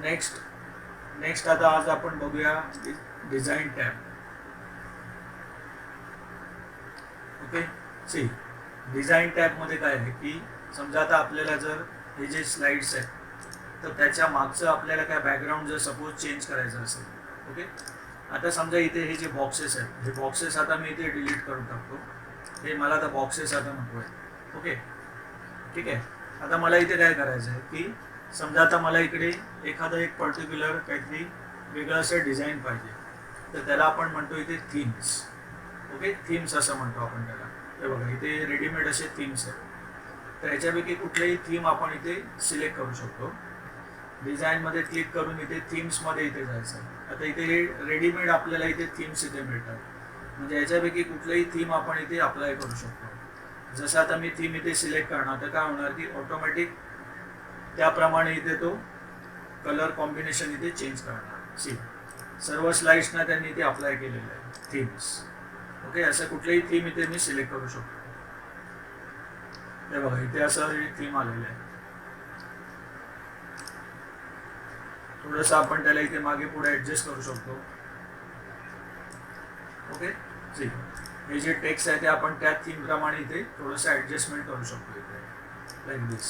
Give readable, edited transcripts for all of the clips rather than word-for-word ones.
Next next आता आज आपण बघूया design tab. Okay, see design टॅबमध्ये काय आहे की समजा आता आपल्याला जर हे जे स्लाइड्स आहेत तर त्याच्या मागचं आपल्याला काय बॅकग्राऊंड जर सपोज चेंज करायचं असेल. ओके, आता समजा इथे हे जे बॉक्सेस आहेत हे बॉक्सेस आता मी इथे डिलीट करून टाकतो. हे मला आता बॉक्सेस आता नको आहे. ओके, ठीक आहे. आता मला इथे काय करायचं आहे की समजा आता मला इकडे एखादं एक पर्टिक्युलर काहीतरी वेगळं असं डिझाईन पाहिजे तर त्याला आपण म्हणतो इथे थीम्स. ओके, थीम्स असं म्हणतो आपण त्याला. हे बघा इथे रेडीमेड असे थीम्स आहेत तर ह्याच्यापैकी कुठलेही थीम आपण इथे सिलेक्ट करू शकतो. डिझाईनमध्ये क्लिक करून इथे थीम्समध्ये इथे जायचं. आता इथे रेडीमेड आपल्याला इथे थीम्स इथे मिळतात म्हणजे याच्यापैकी कुठलेही थीम आपण इथे अप्लाय करू शकतो. जसं आता मी थीम इथे सिलेक्ट करणार तर काय होणार की ऑटोमॅटिक त्याप्रमाणे इथे तो कलर कॉम्बिनेशन इथे चेंज करणार. सी सर्व स्लाइड्सना त्यांनी इथे अप्लाय केलेलं आहे थीम्स. ओके, असं कुठलेही थीम इथे मी सिलेक्ट करू शकतो. हे बघा इथे असं थीम आलेलं आहे. थोडंसं आपण त्याला इथे मागे पुढे ॲडजस्ट करू शकतो. ओके, सी हे जे टेक्स्ट आहे ते आपण त्या थीम प्रमाणे इथे थोडंसं ॲडजस्टमेंट करू शकतो इथे लाईक दिस.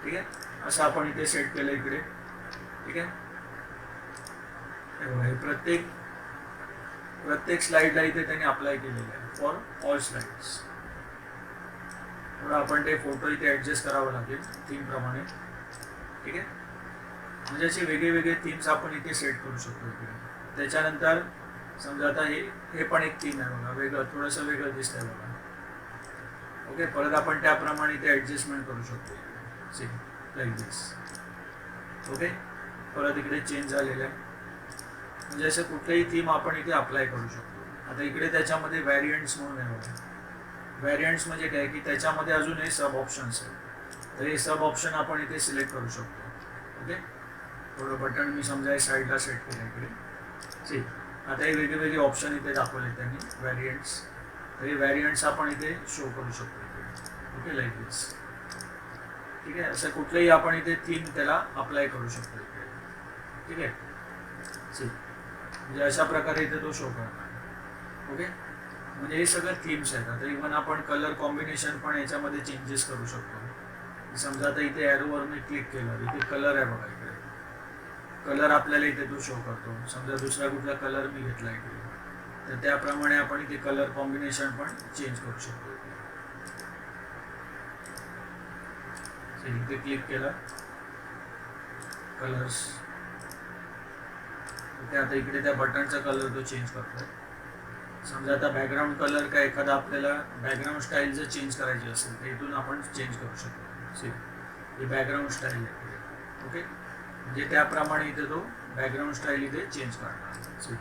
ठीक आहे, असं आपण इथे सेट केलं इकडे. ठीक आहे, हे प्रत्येक स्लाइडला इथे त्यांनी अप्लाय केलेलं आहे फॉर ऑल स्लाइड्स. थोडं आपण ते फोटो इथे ॲडजस्ट करावं लागेल थीम प्रमाणे. ठीक आहे, म्हणजे असे वेगळे वेगळे थीम्स आपण इथे सेट करू शकतो इकडे. त्याच्यानंतर समजा आता हे पण एक थीम आहे बघा, वेगळं थोडंसं वेगळं दिसतंय बघा. ओके, परत आपण त्याप्रमाणे इथे ॲडजस्टमेंट करू शकतो सी लाईक दिस. ओके, परत इकडे चेंज झालेलं आहे म्हणजे असं कुठलेही थीम आपण इथे अप्लाय करू शकतो. आता इकडे त्याच्यामध्ये व्हॅरियंट्स म्हणून आहे बघा. व्हॅरियंट्स म्हणजे काय की त्याच्यामध्ये अजून हे सब ऑप्शन्स आहेत तर हे सब ऑप्शन आपण इथे सिलेक्ट करू शकतो. ओके, थोडं बटन मी समजा हे साईडला सेट केलं इकडे. सी आता हे वेगवेगळे ऑप्शन इथे दाखवले त्यांनी व्हॅरियंट्स. तर हे व्हॅरियंट्स आपण इथे शो करू शकतो इकडे. Okay, like this. ठीक आहे, असं कुठलंही आपण इथे थीम त्याला अप्लाय करू शकतो इकडे. ठीक आहे, सी म्हणजे अशा प्रकारे इथे तो शो करणार. ओके, म्हणजे हे सगळं थीम्स आहेत. आता इव्हन आपण कलर कॉम्बिनेशन पण याच्यामध्ये चेंजेस करू शकतो. समजा आता इथे ॲरोवर मी क्लिक केलं इथे कलर आहे बघा इकडे. कलर आपल्याला इथे तो शो करतो. समजा दुसरा कुठला कलर मी घेतला इकडे तर त्याप्रमाणे आपण इथे कलर कॉम्बिनेशन पण चेंज करू शकतो. इथे क्लिक केलं कलर्स. ओके, आता इकडे त्या बटनचा कलर तो चेंज करतोय. समजा आता बॅकग्राऊंड कलर काय एखादा आपल्याला बॅकग्राऊंड स्टाईल जर चेंज करायची असेल तर इथून आपण चेंज करू शकतो. सी ही बॅकग्राऊंड स्टाईल आहे. ओके, म्हणजे त्याप्रमाणे इथे तो बॅकग्राऊंड स्टाईल इथे चेंज करणार. सी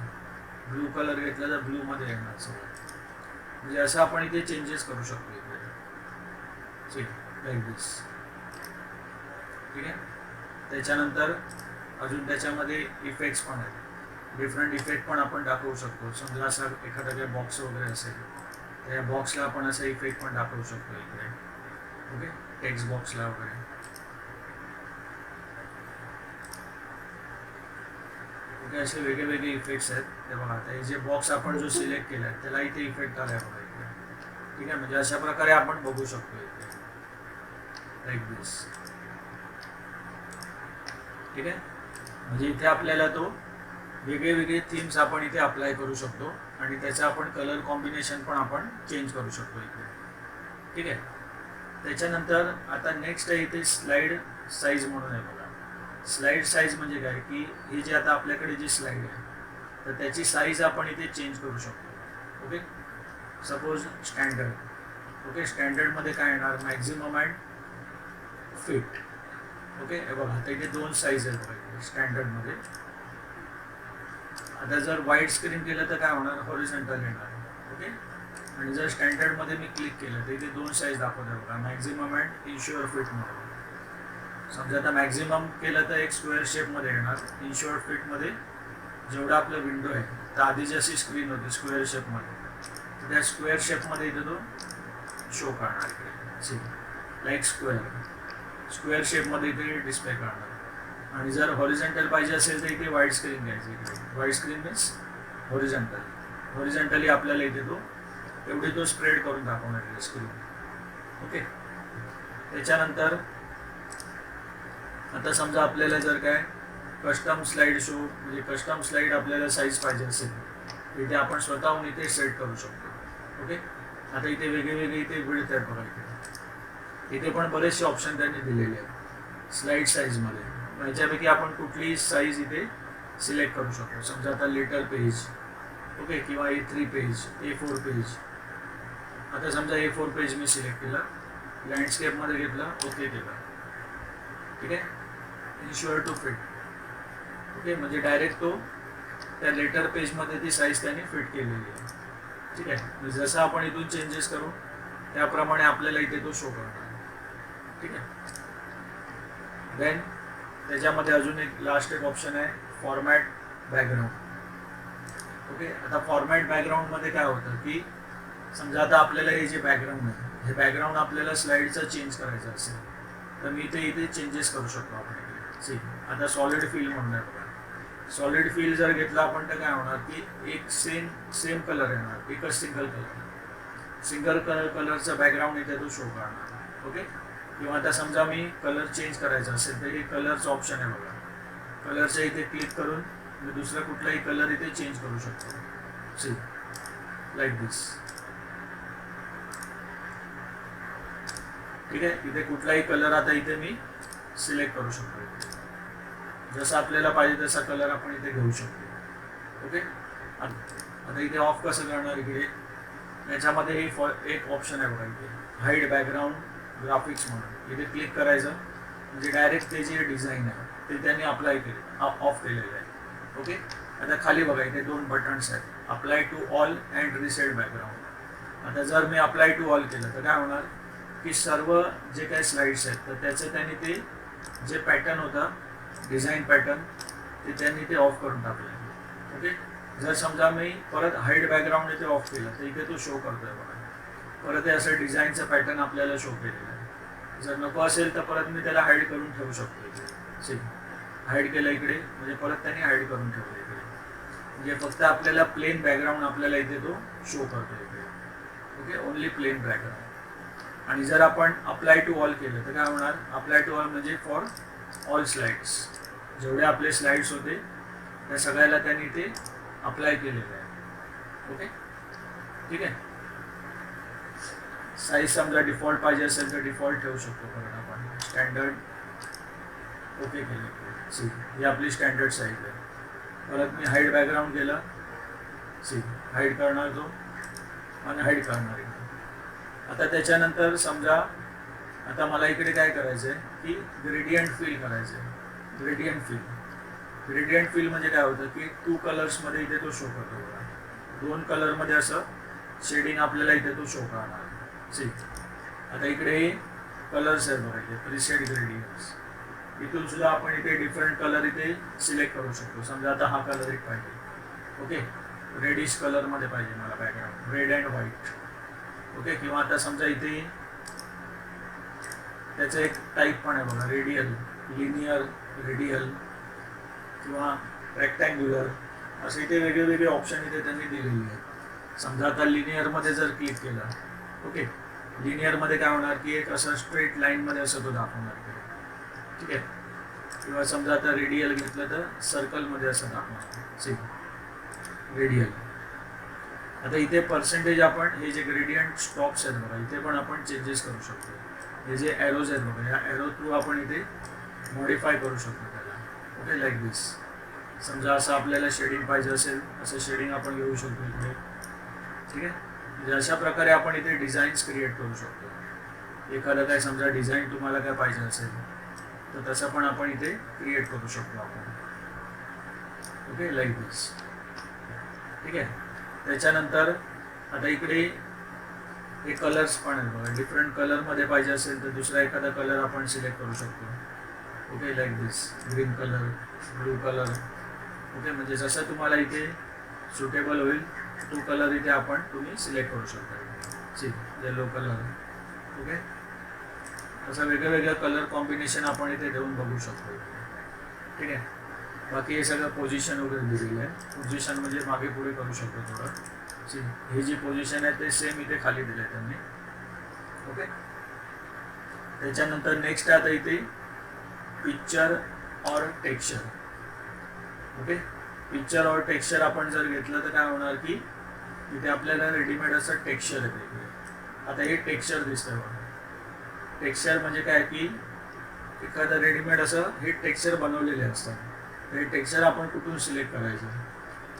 ब्लू कलर घेतला तर ब्लूमध्ये येणार सगळं. म्हणजे असं आपण इथे चेंजेस करू शकतो इकडे. C like this. ठीक आहे, त्याच्यानंतर अजून त्याच्यामध्ये इफेक्ट्स पण आहेत. डिफरंट इफेक्ट पण आपण दाखवू शकतो. समजा असा एखादा काही बॉक्स वगैरे असेल तर या बॉक्सला आपण असा इफेक्ट पण दाखवू शकतो इकडे. ओके, टेक्स्ट बॉक्सला वगैरे. ओके, असे वेगळे वेगळे इफेक्ट्स आहेत. ते बघा आता हे जे बॉक्स आपण जो सिलेक्ट केला आहे त्याला इथे इफेक्ट आला आहे बघा इकडे. ठीक आहे, म्हणजे अशा प्रकारे आपण बघू शकतो इथे लाईक दिस. ठीक आहे, म्हणजे इथे आपल्याला तो वेगळे वेगळे थीम्स आपण इथे अप्लाय करू शकतो आणि त्याचा आपण कलर कॉम्बिनेशन पण आपण चेंज करू शकतो इथे. ठीक आहे, त्याच्यानंतर आता नेक्स्ट आहे इथे स्लाइड साईज म्हणून आहे बघा. स्लाइड साईज म्हणजे काय की हे जे आता आपल्याकडे जी स्लाइड आहे तर त्याची साईज आपण इथे चेंज करू शकतो. Okay, suppose standard. ओके, स्टँडर्डमध्ये काय येणार मॅक्झिमम अँड फिट. ओके, हे बघा आता इथे दोन साईज आहेत बघा स्टँडर्डमध्ये. आता जर वाईड स्क्रीन केलं तर काय होणार हॉरिझॉन्टल येणार. ओके, आणि जर स्टँडर्डमध्ये मी क्लिक केलं तर इथे दोन साईज दाखवतात बघा मॅक्झिमम अँड इन्शुअर फिटमध्ये. समजा आता मॅक्झिमम केलं तर एक स्क्वेअर शेपमध्ये येणार. इन्शुअर फिटमध्ये जेवढा आपलं विंडो आहे तर आधी जशी स्क्रीन होती स्क्वेअर शेपमध्ये तर त्या स्क्वेअर शेपमध्ये इथे तो शो करणार इकडे. C like square. स्क्वेअर शेपमध्ये इथे डिस्प्ले करणार. आणि जर हॉरिझॉन्टल पाहिजे असेल तर इथे व्हाईट स्क्रीन घ्यायचं. इकडे व्हाईट स्क्रीन मीन्स हॉरिझॉन्टली आपल्याला इथे तो एवढी तो स्प्रेड करून दाखवणार आहे स्क्रीन. ओके. त्याच्यानंतर आता समजा आपल्याला जर काय कस्टम स्लाइड शो म्हणजे कस्टम स्लाइड आपल्याला साईज पाहिजे असेल इथे आपण स्वतःहून इथे सेट करू शकतो. ओके. आता इथे वेगळे इथे विड्थ आहेत बघा. इथे पण बरेचसे ऑप्शन त्यांनी दिलेले आहेत स्लाइड साईजमध्ये. याच्यापैकी आपण कुठलीही साईज इथे सिलेक्ट करू शकतो. समजा आता लिटल पेज, ओके, किंवा A3 पेज, A4 पेज. आता समजा A4 पेज मी सिलेक्ट केला, लँडस्केपमध्ये घेतला, ओके केला. ठीक आहे. इन्श्युअर टू फिट. ओके, म्हणजे डायरेक्ट तो त्या लेटर पेजमध्ये ती साईज त्यांनी फिट केलेली आहे. ठीक आहे. जसं आपण इथून चेंजेस करू त्याप्रमाणे आपल्याला इथे तो शो करणार. ठीक आहे. देन त्याच्यामध्ये अजून एक लास्ट एक ऑप्शन आहे फॉर्मॅट बॅकग्राऊंड. ओके. आता फॉर्मॅट बॅकग्राऊंडमध्ये काय होतं की समजा आता आपल्याला हे जे बॅकग्राऊंड आहे हे बॅकग्राऊंड आपल्याला स्लाईडचं चेंज करायचं असेल तर मी इथे चेंजेस करू शकतो आपण इथे. आता सॉलिड फिल म्हणणार बघा. सॉलिड फिल जर घेतला आपण तर काय होणार की एक सेम कलर येणार, एकच सिंगल कलरचा बॅकग्राऊंड इथे तो शो करणार. ओके. किंवा आता समजा मी कलर चेंज करायचा असेल तर हे कलरचं ऑप्शन आहे बघा. कलरच्या इथे क्लिक करून मी दुसरा कुठलाही कलर इथे चेंज करू शकतो. Like this. ठीक आहे. इथे कुठलाही कलर आता इथे मी सिलेक्ट करू शकतो. जसं आपल्याला पाहिजे तसा कलर आपण इथे घेऊ शकतो. ओके. आता इथे ऑफ कसं करणार इकडे याच्यामध्ये हे एक ऑप्शन आहे बघा इथे हाईड बॅकग्राऊंड ग्राफिक्स म्हणून. इथे क्लिक करायचं म्हणजे डायरेक्ट ते जे डिझाईन आहे ते त्यांनी अप्लाय केले ऑफ केलेलं आहे. ओके. आता खाली बघा इथे 2 बटन्स आहेत apply to all and reset background. आता जर मी अप्लाय टू ऑल केलं तर काय होणार की सर्व जे काही स्लाइड्स आहेत तर त्याचं त्यांनी ते जे पॅटर्न होता डिझाईन पॅटर्न ते त्यांनी ते ऑफ करून टाकलं. ओके. जर समजा मी परत हाईड बॅकग्राऊंड इथे ऑफ केलं तर इथे तो शो करतोय बघा. परत हे असं डिझाईनचं पॅटर्न आपल्याला शो केलेलं आहे. जर नको असेल तर परत मी त्याला हाईड करून ठेवू शकतो इथे. हाईड केलं इकडे म्हणजे परत त्यांनी हाईड करून ठेवलं इकडे. म्हणजे फक्त आपल्याला प्लेन बॅकग्राऊंड आपल्याला इथे तो शो करतो इकडे. ओके. Only plain background. आणि जर आपण अप्लाय टू ऑल केलं तर काय होणार अप्लाय टू ऑल म्हणजे फॉर ऑल स्लाइड्स. जेवढे आपले स्लाइड्स होते त्या सगळ्याला त्यांनी ते अप्लाय केलेलं आहे. ओके. ठीक आहे. साईज समजा डिफॉल्ट पाहिजे असेल तर डिफॉल्ट ठेवू शकतो. परत आपण स्टँडर्ड ओके केलं. ही आपली स्टँडर्ड साईज आहे. परत मी हाईड बॅकग्राऊंड केलं. हाईड करणार तो आणि हाईड करणार आहे. आता त्याच्यानंतर समजा आता मला इकडे काय करायचं आहे की ग्रेडियंट फिल करायचं आहे. ग्रेडियंट फिल म्हणजे काय होतं की 2 कलर्समध्ये इथे तो शो करतो बघा. 2 कलरमध्ये असं शेडिंग आपल्याला इथे तो शो करणार. आता इकडे कलर्स आहेत बघा इथे प्रीसेट ग्रेडियंट्स. इथून सुद्धा आपण इथे डिफरंट कलर इथे सिलेक्ट करू शकतो. समजा आता हा कलर एक पाहिजे. ओके. रेडिश कलरमध्ये पाहिजे मला background red and white. Okay. किंवा आता समजा इथे त्याचं एक टाईप पण आहे बघा रेडियल, लिनियर, रेडियल किंवा रेक्टँग्युलर असे इथे वेगळे ऑप्शन इथे त्यांनी दिलेले आहेत. समजा आता लिनियरमध्ये जर क्लिक केलं. ओके. लिनियरमध्ये काय होणार की एक असं स्ट्रेट लाईनमध्ये असं तो दाखवणार. ठीक आहे. किंवा समजा आता रेडियल घेतलं तर सर्कलमध्ये असं दाखवणार. रेडियल. आता इथे पर्सेंटेज आपण हे जे ग्रेडियंट स्टॉप्स आहेत बघा इथे पण आपण चेंजेस करू शकतो. हे जे ॲरोज आहेत बघा या ॲरो थ्रू आपण इथे मॉडिफाय करू शकतो त्याला. ओके. लाईक दिस. समजा असं आपल्याला शेडिंग पाहिजे असेल असं शेडिंग आपण घेऊ शकतो इकडे. ठीक आहे. म्हणजे अशा प्रकारे आपण इथे डिझाईन्स क्रिएट करू शकतो. एखादं काय समजा डिझाईन तुम्हाला काय पाहिजे असेल तर तसं पण आपण इथे क्रिएट करू शकतो आपण. ओके. Like this. ठीक आहे. त्याच्यानंतर आता इकडे हे कलर्स पण आहेत बघा. डिफरंट कलरमध्ये पाहिजे असेल तर दुसरा एखादा कलर आपण सिलेक्ट करू शकतो. Okay. Like this. Green colour, blue colour. Okay. म्हणजे जसं तुम्हाला इथे सुटेबल होईल तो कलर इथे तुम्ही सिलेक्ट करू शकता. Yellow colour. ओके. असं वेगवेगळ्या कलर कॉम्बिनेशन आपण इथे देऊन बघू शकतो. ठीक आहे. बाकी हे सगळं पोझिशन वगैरे दिलेलं आहे. पोझिशन म्हणजे मागे पुढे करू शकतो थोडं. हे जी पोझिशन आहे ते सेम इथे खाली दिलं आहे त्यांनी. ओके. त्याच्यानंतर नेक्स्ट आता इथे picture or texture. Okay. Picture or texture आपण जर घेतलं तर काय होणार की इथे आपल्याला रेडीमेड असं टेक्स्चर येते. आता हे टेक्स्चर दिसतंय बघा. टेक्स्चर म्हणजे काय की एखादं रेडीमेड असं हे टेक्स्चर बनवलेले असतात. हे टेक्स्चर आपण कुठून सिलेक्ट करायचं.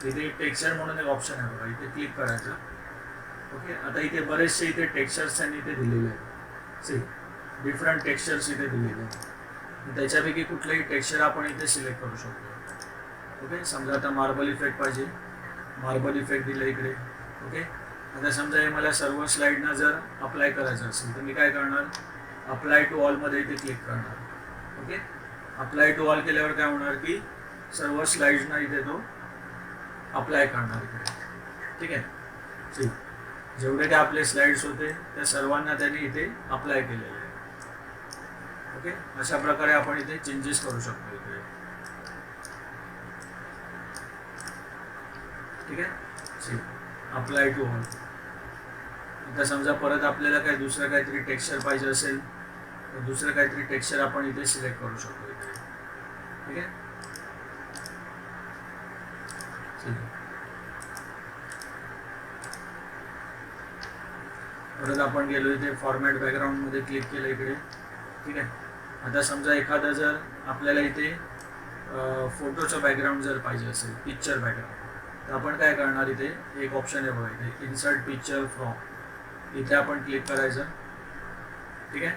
इथे टेक्स्चर म्हणून एक ऑप्शन आहे बघा, इथे क्लिक करायचं. ओके. आता इथे बरेचसे इथे टेक्स्चर्स त्यांनी इथे दिलेले आहेत. सी डिफरंट टेक्स्चर्स इथे दिलेले आहेत. त्याच्यापैकी कुठलंही टेक्स्चर आपण इथे सिलेक्ट करू शकतो. ओके. समजा आता मार्बल इफेक्ट पाहिजे, मार्बल इफेक्ट दिलं इकडे. ओके. आता समजा हे मला सर्व स्लाईडना जर अप्लाय करायचं असेल तर मी काय करणार, अप्लाय टू ऑलमध्ये इथे क्लिक करणार. ओके. अप्लाय टू ऑल केल्यावर काय होणार की सर्व स्लाईड्सना इथे तो अप्लाय करणार इकडे. ठीक आहे. ठीक. जेवढे काय आपले स्लाइड्स होते त्या सर्वांना त्यांनी इथे अप्लाय केलेले आहे. ओके. अशा प्रकारे आपण इथे चेंजेस करू शकतो इकडे. ठीक आहे. Apply to all. आता समजा परत आपल्याला काय दुसरं काहीतरी टेक्स्चर पाहिजे असेल तर दुसरं काहीतरी टेक्स्चर आपण इथे सिलेक्ट करू शकतो इथे. ठीक आहे. परत आपण गेलो इथे फॉर्मॅट बॅकग्राऊंडमध्ये क्लिक केलं इकडे. ठीक आहे. आता समजा एखादा जर आपल्याला इथे फोटोचं बॅकग्राऊंड जर पाहिजे असेल, पिक्चर बॅकग्राऊंड, तर आपण काय करणार, इथे एक ऑप्शन आहे बघा इथे इन्सर्ट पिक्चर फ्रॉम. इथे आपण क्लिक करायचं. ठीक आहे.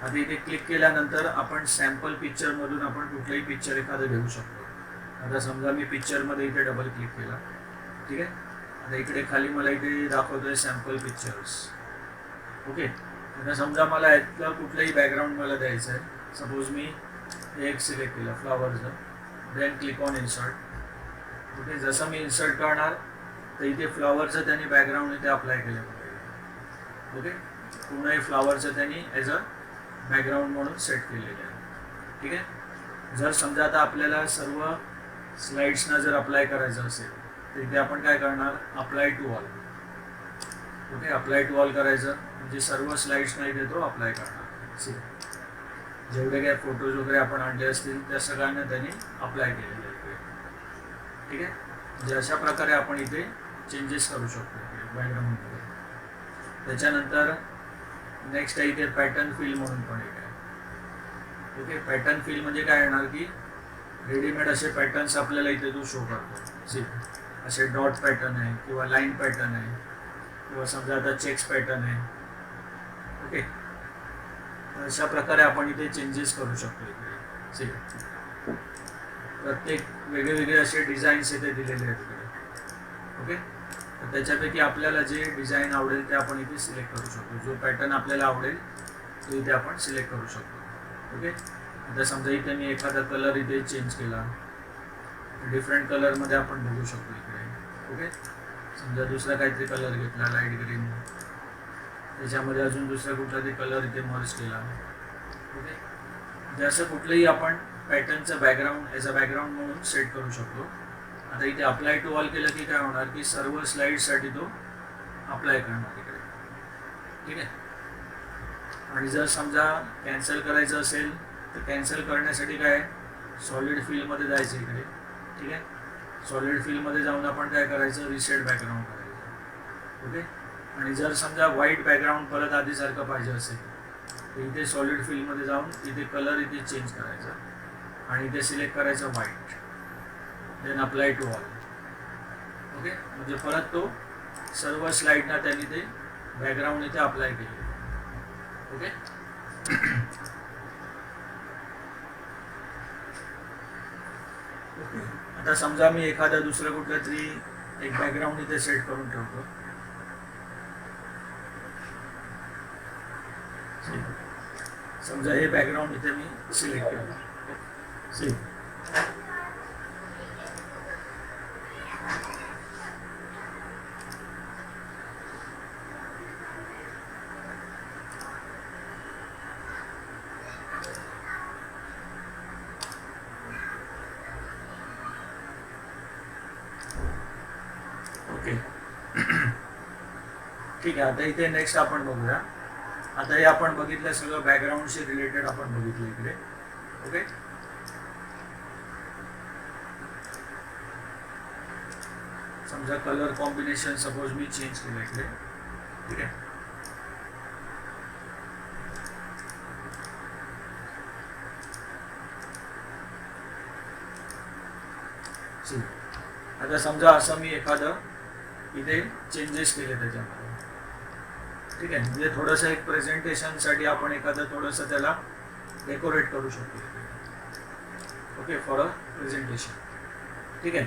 आता इथे क्लिक केल्यानंतर आपण सॅम्पल पिक्चरमधून आपण कुठलंही पिक्चर एखादं घेऊ शकतो. आता समजा मी पिक्चरमध्ये इथे डबल क्लिक केला. ठीक आहे. आता इकडे खाली मला इथे दाखवतोय सॅम्पल पिक्चर्स. ओके. आता समजा मला यातलं कुठलंही बॅकग्राऊंड मला द्यायचं आहे. सपोज मी एक सिलेक्ट केलं फ्लॉवरचं, then click on insert. Okay. जसं मी इन्सर्ट करणार तर इथे फ्लॉवरचं त्यांनी बॅकग्राऊंड इथे अप्लाय केलं. ओके. पूर्ण हे फ्लॉवरचं त्यांनी ॲज अ बॅकग्राऊंड म्हणून सेट केलेलं आहे. ठीक आहे. जर समजा आता आपल्याला सर्व स्लाइड्सना जर अप्लाय करायचं असेल तर इथे आपण काय करणार, apply to all. Okay. Apply to all करायचं म्हणजे सर्व स्लाइड्सना इथे तो अप्लाय करणार. जेवढे काय फोटोज वगैरे आपण आणले असतील त्या सगळ्यांना त्यांनी अप्लाय केलेले आहे. ठीक आहे. म्हणजे अशा प्रकारे आपण इथे चेंजेस करू शकतो बॅकग्राऊंडमध्ये. त्याच्यानंतर नेक्स्ट आहे इथे पॅटर्न फिल म्हणून पण एक आहे. ओके. पॅटर्न फिल म्हणजे काय येणार की रेडीमेड असे पॅटर्न्स आपल्याला इथे तो शो करतो. असे डॉट पॅटर्न आहे किंवा लाईन पॅटर्न आहे किंवा समजा आता चेक्स पॅटर्न आहे. ओके. अशा प्रकारे आपण इथे चेंजेस करू शकतो इकडे. प्रत्येक वेगवेगळे असे डिझाईन्स इथे दिलेले आहेत इकडे. ओके. तर त्याच्यापैकी आपल्याला जे डिझाईन आवडेल ते आपण इथे सिलेक्ट करू शकतो. जो पॅटर्न आपल्याला आवडेल तो इथे आपण सिलेक्ट करू शकतो. ओके. आता समजा इथे मी एखादा कलर इथे चेंज केला, डिफरंट कलरमध्ये आपण बघू शकतो इकडे. ओके. समजा दुसरा काहीतरी कलर घेतला, लाईट ग्रीन, त्याच्यामध्ये अजून दुसरा कुठला तरी कलर इथे मर्ज केला. ओके. जसं कुठलंही आपण पॅटर्नचं बॅकग्राऊंड ॲज अ बॅकग्राऊंड म्हणून सेट करू शकतो. आता इथे अप्लाय टू ऑल केलं की काय होणार की सर्व स्लाईड्ससाठी तो अप्लाय करणार इकडे. ठीक आहे. आणि जर समजा कॅन्सल करायचं असेल तर कॅन्सल करण्यासाठी काय सॉलिड फिलमध्ये जायचं इकडे. ठीक आहे. सॉलिड फिलमध्ये जाऊन आपण काय करायचं, रिसेट बॅकग्राऊंड करायचं. ओके. आणि जर समजा व्हाईट बॅकग्राऊंड परत आधीसारखं पाहिजे असेल तर इथे सॉलिड फिलमध्ये जाऊन इथे कलर इथे चेंज करायचा आणि इथे सिलेक्ट करायचं white, then apply to all. Okay. म्हणजे परत तो सर्व स्लाईडना त्यांनी ते बॅकग्राऊंड इथे अप्लाय केले. ओके. आता समजा मी एखादा दुसरं कुठलं तरी एक बॅकग्राऊंड इथे सेट करून ठेवतो. समजा हे बॅकग्राऊंड इथे मी सिलेक्ट केलं. ओके. ठीक आहे. आता इथे नेक्स्ट आपण बघूया. आता हे आपण बघितलं सगळं बॅकग्राऊंडशी रिलेटेड आपण बघितलं इकडे. ओके. समजा कलर कॉम्बिनेशन सपोज मी चेंज केलं इकडे. ठीक आहे. आता समजा असं मी एखादं इथे चेंजेस केले त्याच्यामध्ये. ठीक आहे. म्हणजे थोडंसं एक प्रेझेंटेशनसाठी आपण एखादं थोडंसं त्याला डेकोरेट करू शकतो. Okay, for a presentation. ठीक आहे.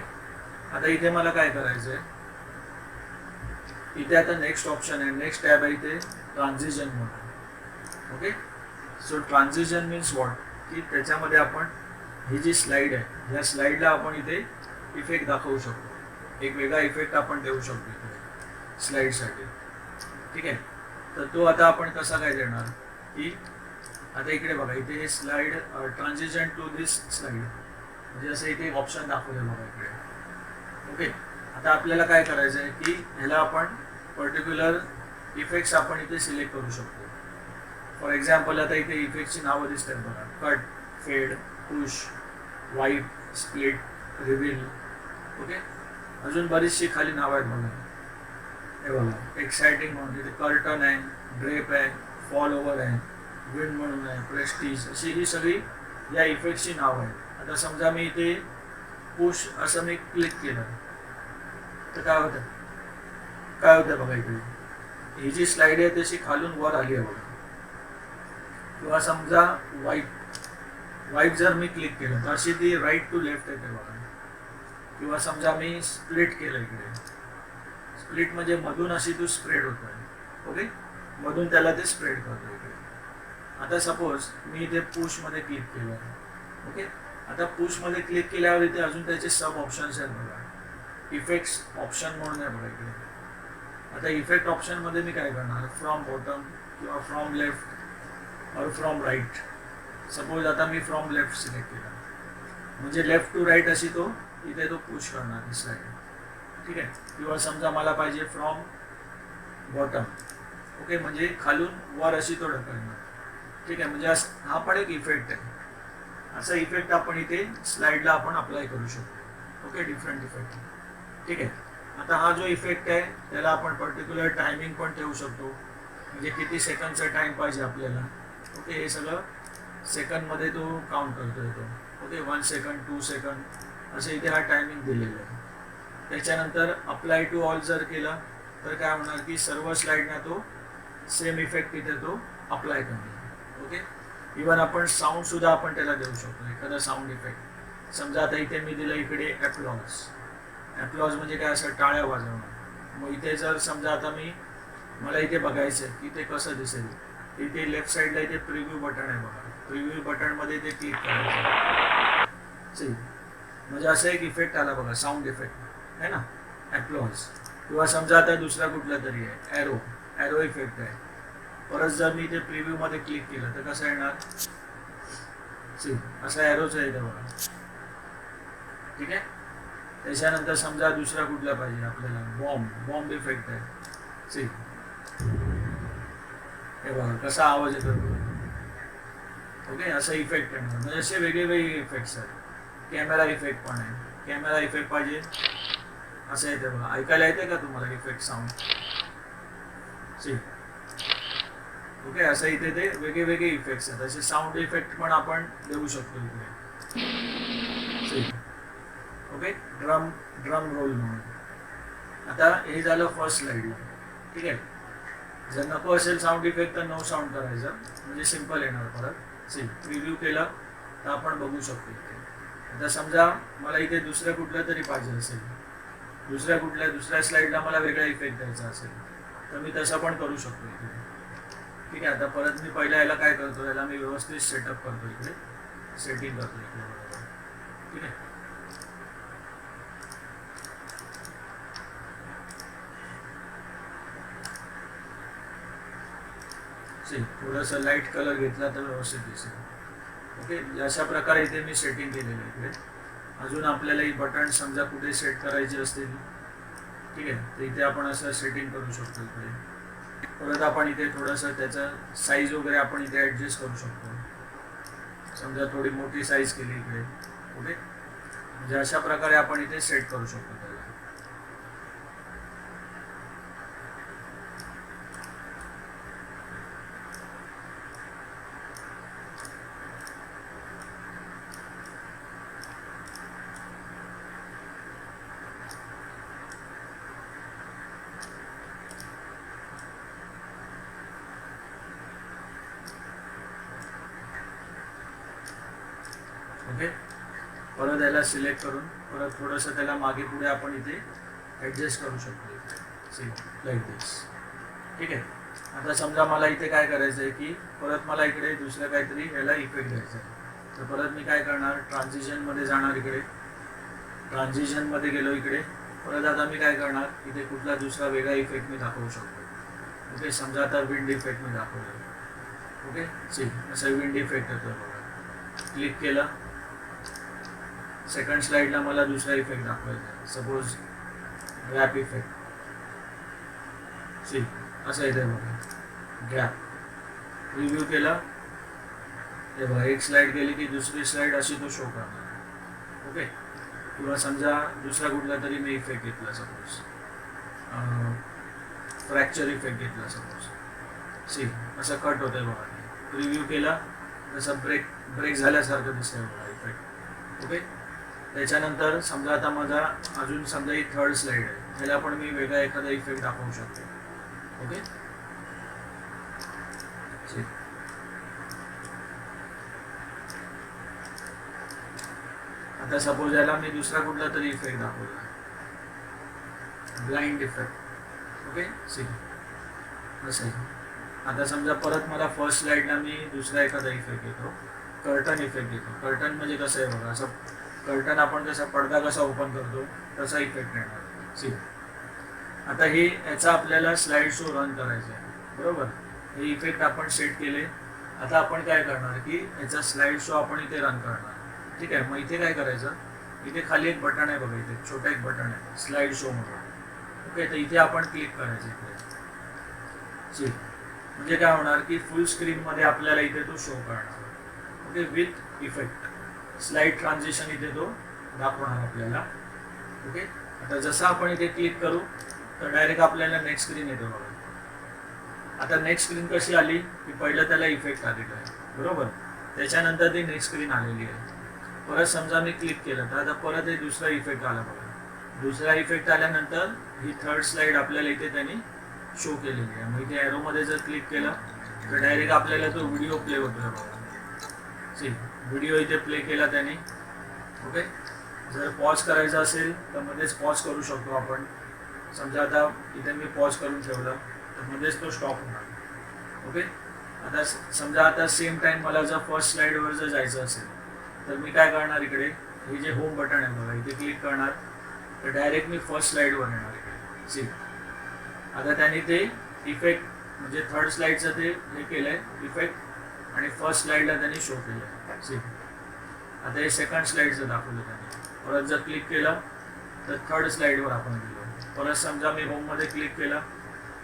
आता इथे मला काय करायचं आहे, इथे आता नेक्स्ट ऑप्शन आहे, नेक्स्ट टॅब आहे इथे ट्रान्झिशन म्हणून. Okay. So transition means what, की त्याच्यामध्ये आपण ही जी स्लाईड आहे या स्लाईडला आपण इथे इफेक्ट दाखवू शकतो. एक वेगळा इफेक्ट आपण देऊ शकतो इकडे स्लाईडसाठी. ठीक आहे. तर तो आता आपण कसा काय देणार, की आता इकडे बघा इथे हे slide transition to this slide म्हणजे असं इथे एक ऑप्शन दाखवलं बघा इकडे. ओके. आता आपल्याला काय करायचं आहे, की ह्याला आपण पर्टिक्युलर इफेक्ट्स आपण इथे सिलेक्ट करू शकतो. फॉर एक्झाम्पल आता इथे इफेक्टची नावं दिसतात बघा, कट, फेड, पुश, वाईप, स्प्लिट, रिव्हील. ओके. अजून बरीचशी खाली नावं आहेत बघा. हे बघा एक्साइटिंग म्हणून इथे कर्टन आहे, ड्रेप आहे, फॉल ओव्हर आहे, विंड म्हणून आहे, प्रेस्टीज, अशी ही सगळी या इफेक्टची नावं आहेत. आता समजा मी इथे पुश असं मी क्लिक केलं तर काय होतं बघा इकडे ही जी स्लाईड आहे तशी खालून वर आली आहे बघा. किंवा समजा वाईप जर मी क्लिक केलं तर अशी ती राईट टू लेफ्ट येते बघा. किंवा समजा मी स्प्लिट केलं इकडे, स्प्लिट म्हणजे मधून अशी तू स्प्रेड होत आहे. ओके. मधून त्याला ते स्प्रेड करतो इकडे. आता सपोज मी इथे पुशमध्ये क्लिक केलं. ओके. आता पुशमध्ये क्लिक केल्यावर इथे अजून त्याचे सब ऑप्शन्स आहेत बघा. इफेक्ट्स ऑप्शन म्हणून आहे बघा इकडे. आता इफेक्ट ऑप्शनमध्ये मी काय करणार, फ्रॉम बॉटम किंवा फ्रॉम लेफ्ट और फ्रॉम राईट. सपोज आता मी फ्रॉम लेफ्ट सिलेक्ट केला म्हणजे लेफ्ट टू राईट अशी तो इथे तो पुश करणार स्लाईड. ठीक आहे. किंवा समजा मला पाहिजे फ्रॉम बॉटम. ओके. म्हणजे खालून वर अशी तो ढकलणार. ठीक आहे. म्हणजे हा पण एक इफेक्ट आहे. असा इफेक्ट आपण इथे स्लाईडला आपण अप्लाय करू शकतो. ओके. Different effect. ठीक आहे. आता हा जो इफेक्ट आहे त्याला आपण पर्टिक्युलर टायमिंग पण ठेवू शकतो. म्हणजे किती सेकंडचा टाइम पाहिजे आपल्याला. ओके. हे सगळं सेकंडमध्ये तो काउंट करतो येतो. ओके. 1 सेकंड, 2 सेकंड असं इथे हा टायमिंग दिलेला आहे. त्याच्यानंतर अप्लाय टू ऑल जर केलं तर काय होणार, की सर्व स्लाईडना तो सेम इफेक्ट इथे तो अप्लाय करणार. ओके. इवन आपण साऊंड सुद्धा आपण त्याला देऊ शकतो, एखादा साऊंड इफेक्ट. समजा आता इथे मी दिलं इकडे ॲप्लॉज. ॲप्लॉज म्हणजे काय, असं टाळ्या वाजवणं. मग इथे जर समजा आता मला इथे बघायचं आहे की ते कसं दिसेल. इथे लेफ्ट साईडला इथे प्रिव्ह्यू बटन आहे बघा. प्रिव्ह्यू बटनमध्ये ते क्लिक करायचं. म्हणजे असं एक इफेक्ट आला बघा, साऊंड इफेक्ट आहे ना, ॲप्लॉज. किंवा समजा आता दुसरा कुठला तरी आहे, ॲरो इफेक्ट आहे. परत जर मी इथे प्रिव्ह्यूमध्ये क्लिक केलं तर कसं येणार, असं ॲरोच आहे इथे बघा. ठीक आहे. त्याच्यानंतर समजा दुसरा कुठला पाहिजे आपल्याला, बॉम्ब इफेक्ट आहे. हे बघा कसा आवाज येतो. ओके. असं इफेक्ट आहे. म्हणजे असे वेगळे इफेक्ट्स आहेत. कॅमेरा इफेक्ट पण आहे. कॅमेरा इफेक्ट पाहिजे असं येते बघा. ऐकायला येते का तुम्हाला इफेक्ट साऊंड. ओके. असं इथे ते वेगळे इफेक्ट्स आहेत. असे साऊंड इफेक्ट पण आपण देऊ शकतो इकडे. ओके. ड्रम रोल म्हणून. आता हे झालं फर्स्ट स्लाईडला. ठीक आहे. जर नको असेल साऊंड इफेक्ट तर नो साऊंड करायचं, म्हणजे सिम्पल येणार. परत प्रिव्ह्यू केलं तर आपण बघू शकतो इथे. आता समजा मला इथे दुसऱ्या कुठलं तरी पाहिजे असेल, दुसऱ्या स्लाईडला मला वेगळा इफेक्ट द्यायचा असेल तर मी तसं पण करू शकतो इथे. ठीक आहे. आता परत मी पहिल्या याला काय करतो, याला मी व्यवस्थित सेटअप करतो इकडे, सेटिंग करतो इकडे. ठीक आहे. थोडासा लाईट कलर घेतला तर व्यवस्थित दिसेल. ओके. अशा प्रकारे इथे मी सेटिंग केलेलं आहे इकडे. अजून आपल्याला ही बटन समजा कुठे सेट करायची असतील ठीक आहे. तर इथे आपण असं सेटिंग करू शकतो इकडे. परत आपण इथे थोडंसं त्याचं साईज वगैरे आपण इथे ॲडजस्ट करू शकतो. समजा थोडी मोठी साईज केली इकडे. ओके, म्हणजे अशा प्रकारे आपण इथे सेट करू शकतो त्याला. ओके, परत याला सिलेक्ट करून परत थोडंसं त्याला मागे पुढे आपण इथे ॲडजस्ट करू शकतो इथे लाईक दिस. ठीक आहे. आता समजा मला इथे काय करायचं आहे की परत मला इकडे दुसरं काहीतरी याला इफेक्ट द्यायचा आहे. तर परत मी काय करणार, ट्रान्झिशनमध्ये जाणार. इकडे ट्रान्झिशनमध्ये गेलो. इकडे परत आता मी काय करणार, इथे कुठला दुसरा वेगळा इफेक्ट मी दाखवू शकतो. ओके, समजा आता विंड इफेक्ट मी दाखवलं. ओके, असं विंड इफेक्ट येतो बघा. क्लिक केलं. सेकंड स्लाइडला मला दुसरा इफेक्ट दाखवायचा आहे. Suppose wrap effect. असं येते बघा, रॅप. रिव्ह्यू केला. हे बघा, एक स्लाइड गेली की दुसरी स्लाइड अशी तो शो करणार. ओके, किंवा समजा दुसरा कुठला तरी मी इफेक्ट घेतला, सपोज फ्रॅक्चर इफेक्ट घेतला सपोज. असं कट होतंय बघा. रिव्ह्यू केला तसं ब्रेक झाल्यासारखं दिसतंय बघा इफेक्ट. ओके, त्याच्यानंतर समजा आता माझा अजून समजा ही थर्ड स्लाइड आहे. ह्याला पण मी वेगळा एखादा इफेक्ट दाखवू शकतो. ओके, आता सपोज याला मी दुसरा कुठला तरी इफेक्ट दाखवला, ब्लाइंड इफेक्ट. ओके, असं. आता समजा परत मला फर्स्ट स्लाइडला मी दुसरा एखादा इफेक्ट घेतो, कर्टन इफेक्ट घेतो. कर्टन म्हणजे कसं आहे बघा, असं कर्टन आपण कसा पडदा कसा ओपन करतो तसा इफेक्ट येणार. आता हे याचा आपल्याला स्लाइड शो रन करायचा आहे, बरोबर. हे इफेक्ट आपण सेट केले. आता आपण काय करणार की याचा स्लाइड शो आपण इथे रन करणार. ठीक आहे, मग इथे काय करायचं, इथे खाली एक बटन आहे बघा, इथे छोटं एक बटन आहे स्लाइड शो म्हणून. ओके, तर इथे आपण क्लिक करायचं इथे. म्हणजे काय होणार की फुल स्क्रीनमध्ये आपल्याला इथे तो शो करणार. Okay, with effect slide transition इथे तो दाखवणार आपल्याला. ओके, आता जसं आपण इथे क्लिक करू तर डायरेक्ट आपल्याला नेक्स्ट स्क्रीन येतो बघा. आता नेक्स्ट स्क्रीन कशी आली की पहिलं त्याला इफेक्ट आलेला आहे, बरोबर. त्याच्यानंतर ती नेक्स्ट स्क्रीन आलेली आहे. परत समजा मी क्लिक केलं तर आता परत एक दुसरा इफेक्ट आला बघा. दुसरा इफेक्ट आल्यानंतर ही थर्ड स्लाइड आपल्याला इथे त्यांनी शो केलेली आहे. मग इथे ॲरोमध्ये जर क्लिक केलं तर डायरेक्ट आपल्याला तो व्हिडिओ प्ले होतो बघा. व्हिडिओ इथे प्ले केला त्याने. ओके, जर पॉज करायचा असेल तर मध्येच पॉज करू शकतो आपण. समजा आता इथे मी पॉज करून ठेवला तर मध्येच तो स्टॉप होणार. ओके, आता समजा आता सेम टाइम मला जर फर्स्ट स्लाइडवर जर जायचं असेल तर मी काय करणार, इकडे हे जे होम बटन आहे बघा, इथे क्लिक करणार तर डायरेक्ट मी फर्स्ट स्लाइडवर येणार इकडे. आता त्यांनी ते इफेक्ट म्हणजे थर्ड स्लाइडचं ते हे केलं आहे इफेक्ट आणि फर्स्ट स्लाइडला त्यांनी शो केलं आहे. आता हे सेकंड स्लाइडचं दाखवलं त्यांनी. परत जर क्लिक केलं तर थर्ड स्लाइडवर आपण गेलो. परत समजा मी होममध्ये क्लिक केला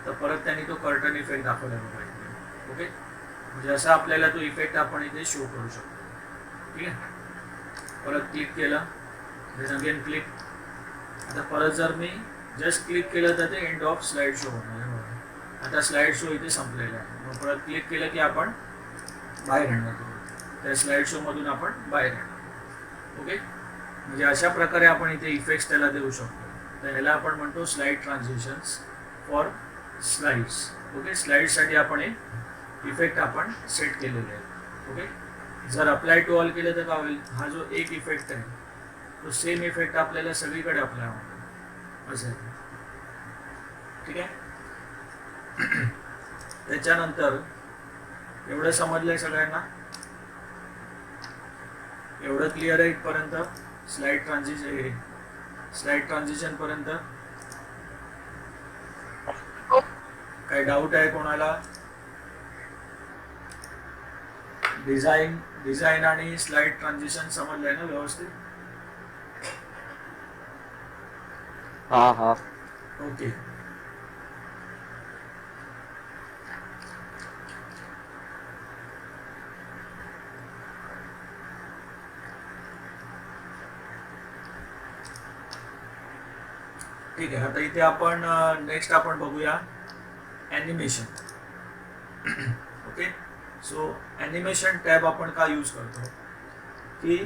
तर परत त्यांनी तो कर्टन इफेक्ट दाखवला बघा इथे. ओके, म्हणजे असा आपल्याला तो इफेक्ट आपण इथे शो करू शकतो. ठीक आहे, परत क्लिक केलं, देन अगेन क्लिक. आता परत जर मी जस्ट क्लिक केलं तर ते एंड ऑफ स्लाइड शो होणार आहे बघा. आता स्लाइड शो इथे संपलेला आहे. मग परत क्लिक केलं की आपण बाहेर येणार, त्या स्लाइड शोमधून आपण बाहेर येणार. ओके, म्हणजे अशा प्रकारे आपण इथे इफेक्ट्स त्याला देऊ शकतो. तर ह्याला आपण म्हणतो slide transitions for slides. Okay, स्लाइड्ससाठी आपण एक इफेक्ट आपण सेट केलेले आहे. ओके, जर अप्लाय टू ऑल केलं तर काय होईल, हा जो एक इफेक्ट आहे तो सेम इफेक्ट आपल्याला सगळीकडे अप्लाय होतो असं आहे. ठीक आहे, त्याच्यानंतर एवढं समजलंय सगळ्यांना, एवढं क्लिअर आहे इथपर्यंत स्लाइड ट्रान्झिशन पर्यंत. काही डाऊट आहे कोणाला? डिझाईन आणि स्लाइड ट्रान्झिशन समजलंय ना व्यवस्थित? हा. ओके. ठीक आहे. आता इथे आपण नेक्स्ट आपण बघूया animation. Okay. So animation tab आपण का यूज करतो की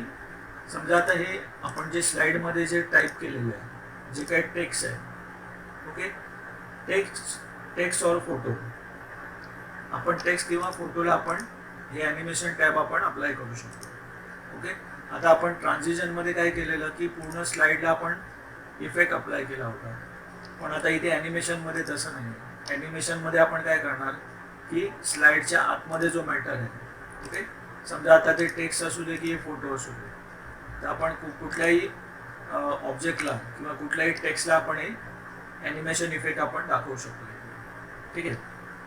समजा आता हे आपण जे स्लाईडमध्ये जे टाईप केलेलं आहे, जे काही टेक्स्ट आहे, ओके, टेक्स्ट और फोटो, आपण टेक्स्ट किंवा फोटोला आपण हे ॲनिमेशन टॅब आपण अप्लाय करू शकतो. ओके. आता आपण ट्रान्झिशनमध्ये काय केलेलं की पूर्ण स्लाईडला आपण इफेक्ट अप्लाय केला होता, पण आता इथे ॲनिमेशनमध्ये तसं नाही. ॲनिमेशनमध्ये आपण काय करणार की स्लाईडच्या आतमध्ये जो मॅटर आहे, ओके, समजा आता ते टेक्स्ट असू दे की फोटो असू दे, तर आपण कुठल्याही ऑब्जेक्टला किंवा कुठल्याही टेक्स्टला आपण हे ॲनिमेशन इफेक्ट आपण दाखवू शकतो. ठीक आहे.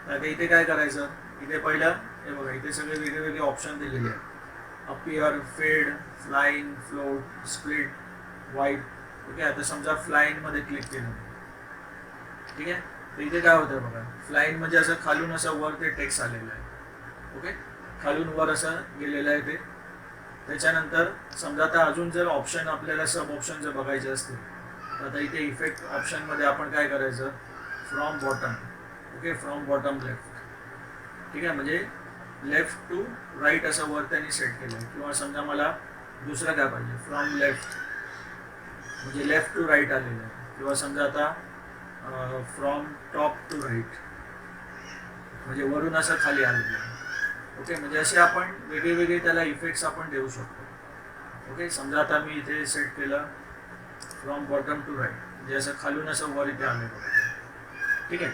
तर इथे काय करायचं, इथे पहिलं हे बघा, इथे सगळे वेगळे वेगळे ऑप्शन दिलेले आहेत. अपियर, फेड, फ्लाईंग, फ्लोट, स्प्लिट, वाईट. ओके. आता समजा फ्लाईंगमध्ये क्लिक केलं, ठीक आहे, तर इथे काय होतं बघा, फ्लाईंग म्हणजे असं खालून असं वर ते टेक्स्ट आलेलं आहे. ओके. खालून वर असं गेलेलं आहे ते. त्याच्यानंतर समजा आता अजून जर ऑप्शन आपल्याला सब ऑप्शन जर बघायचे असतील, तर आता इथे इफेक्ट ऑप्शनमध्ये आपण काय करायचं, from bottom. Okay. From bottom left. ठीक आहे. म्हणजे लेफ्ट टू राईट असं वर त्यांनी सेट केलं आहे. किंवा समजा मला दुसरं काय पाहिजे, फ्रॉम लेफ्ट म्हणजे लेफ्ट टू राईट आलेलं आहे. किंवा समजा आता फ्रॉम टॉप टू राईट म्हणजे वरून असं खाली आलेलं आहे. ओके. म्हणजे असे आपण वेगळे वेगळे त्याला इफेक्ट्स आपण देऊ शकतो. ओके. समजा आता मी इथे सेट केलं फ्रॉम बॉटम टू राईट, म्हणजे असं खालून असं वर इथे आलेलं आहे. ठीक आहे.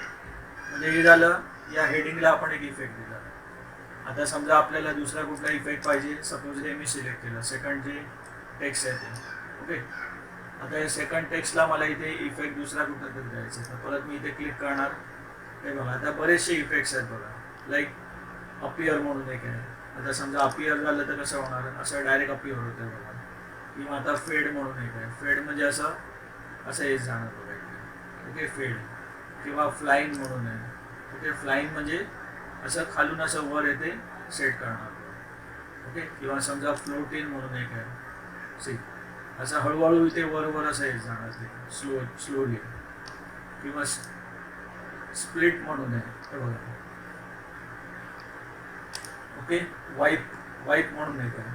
म्हणजे हे झालं, या हेडिंगला आपण एक इफेक्ट दिला. आता समजा आपल्याला दुसरा कुठला इफेक्ट पाहिजे, सपोज हे मी सिलेक्ट केलं, सेकंड जे टेक्स्ट आहे ते. ओके. आता या सेकंड टेक्स्टला मला इथे इफेक्ट दुसरा कुठं तरी द्यायचा, तर परत मी इथे क्लिक करणार. हे बघा, आता बरेचसे इफेक्ट्स आहेत बघा, लाईक अपियर म्हणून एक आहे. आता समजा अपियर झालं तर कसं होणार, असं डायरेक्ट अपियर होतं बघा. किंवा आता फेड म्हणून एक आहे. फेड म्हणजे असं असं हेच जाणार बघा इथे. ओके. फेड. किंवा फ्लाईंग म्हणून आहे. ओके. फ्लाईंग म्हणजे असं खालून असं वर येते सेट करणार. ओके. किंवा समजा फ्लोट इन म्हणून एक आहे. सी असं हळूहळू इथे वर असं येत जाणार ते स्लोली. किंवा स्प्लिट म्हणून आहे बघा. ओके. वाईप म्हणून एक आहे.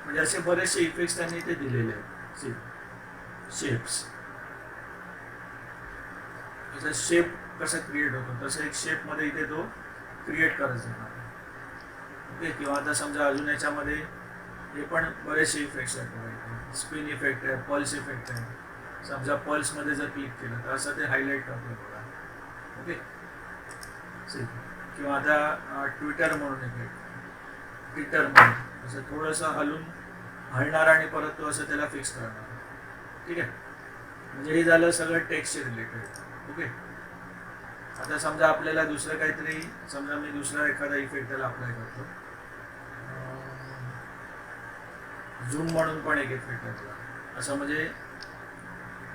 म्हणजे असे बरेचसे इफेक्ट्स त्यांनी इथे दिलेले आहेत. सी शेप्स, जसं शेप कसं क्रिएट होतो तसं एक शेपमध्ये इथे तो क्रिएट करत जाणार. ओके. किंवा आता समजा अजून याच्यामध्ये हे पण बरेचसे इफेक्ट्स आहेत बघा. स्पिन इफेक्ट आहे, पल्स इफेक्ट आहे. समजा पल्समध्ये जर क्लिक केलं तर असं ते हायलाईट करतो बघा. ओके. किंवा आता ट्विटर म्हणून एक आहे. ट्विटर म्हणून असं थोडंसं हलणार आणि परत तो असं त्याला फिक्स करणार. ठीक आहे. म्हणजे हे झालं सगळं टेक्स्टचे रिलेटेड. ओके. आता समजा आपल्याला दुसरं काहीतरी, समजा मी दुसरा एखादा इफेक्ट त्याला अप्लाय करतो. झूम म्हणून पण एक इफेक्ट आहे बघा, असं म्हणजे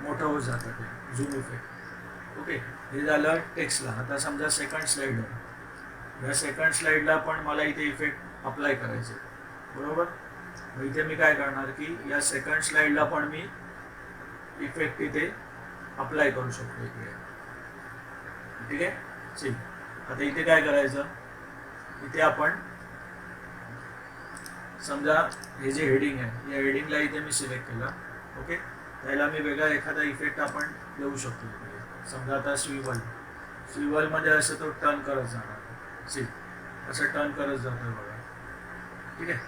मोठं होत जातं ते झूम इफेक्ट. ओके. हे झालं टेक्स्टला. आता समजा सेकंड स्लाईड आहे, या सेकंड स्लाईडला पण मला इथे इफेक्ट अप्लाय करायचे, बरोबर. मग इथे मी काय करणार की या सेकंड स्लाईडला पण मी इफेक्ट इथे अप्लाय करू शकतो इथे. ठीक आहे. ठीक. आता इथे काय करायचं, इथे आपण समजा हे जे हेडिंग आहे, या हेडिंगला इथे मी सिलेक्ट केलं. ओके. त्याला मी वेगळा एखादा इफेक्ट आपण देऊ शकतो. समजा आता स्विवलमध्ये असं तो टर्न करत जाणार. सी असं टर्न करत जातो बघा. ठीक आहे.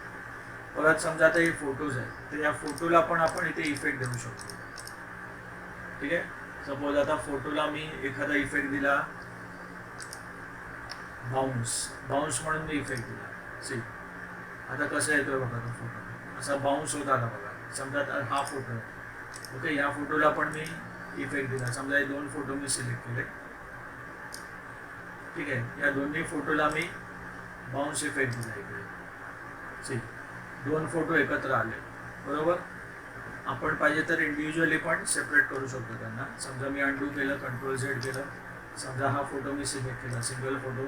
परत समजा आता हे फोटोज आहेत, तर या फोटोला पण आपण इथे इफेक्ट देऊ शकतो. ठीक आहे. सपोज आता फोटोला मी एखादा इफेक्ट दिला, बाउन्स म्हणून मी इफेक्ट दिला. सी आता कसं येतोय बघा तो फोटो, असा बाउन्स होत आला बघा. समजा आता हा फोटो आहे. ओके. या फोटोला पण मी इफेक्ट दिला. समजा हे दोन फोटो मी सिलेक्ट केले. ठीक आहे. या दोन्ही फोटोला मी बाउन्स इफेक्ट दिला इकडे. सी दोन फोटो एकत्र आले, बरोबर. आपण पाहिजे तर इंडिव्हिज्युअली पण सेपरेट करू शकतो त्यांना. समजा मी अनडू केलं, कंट्रोल झेड केलं, समजा हा फोटो मी सिलेक्ट केला, सिंगल फोटो,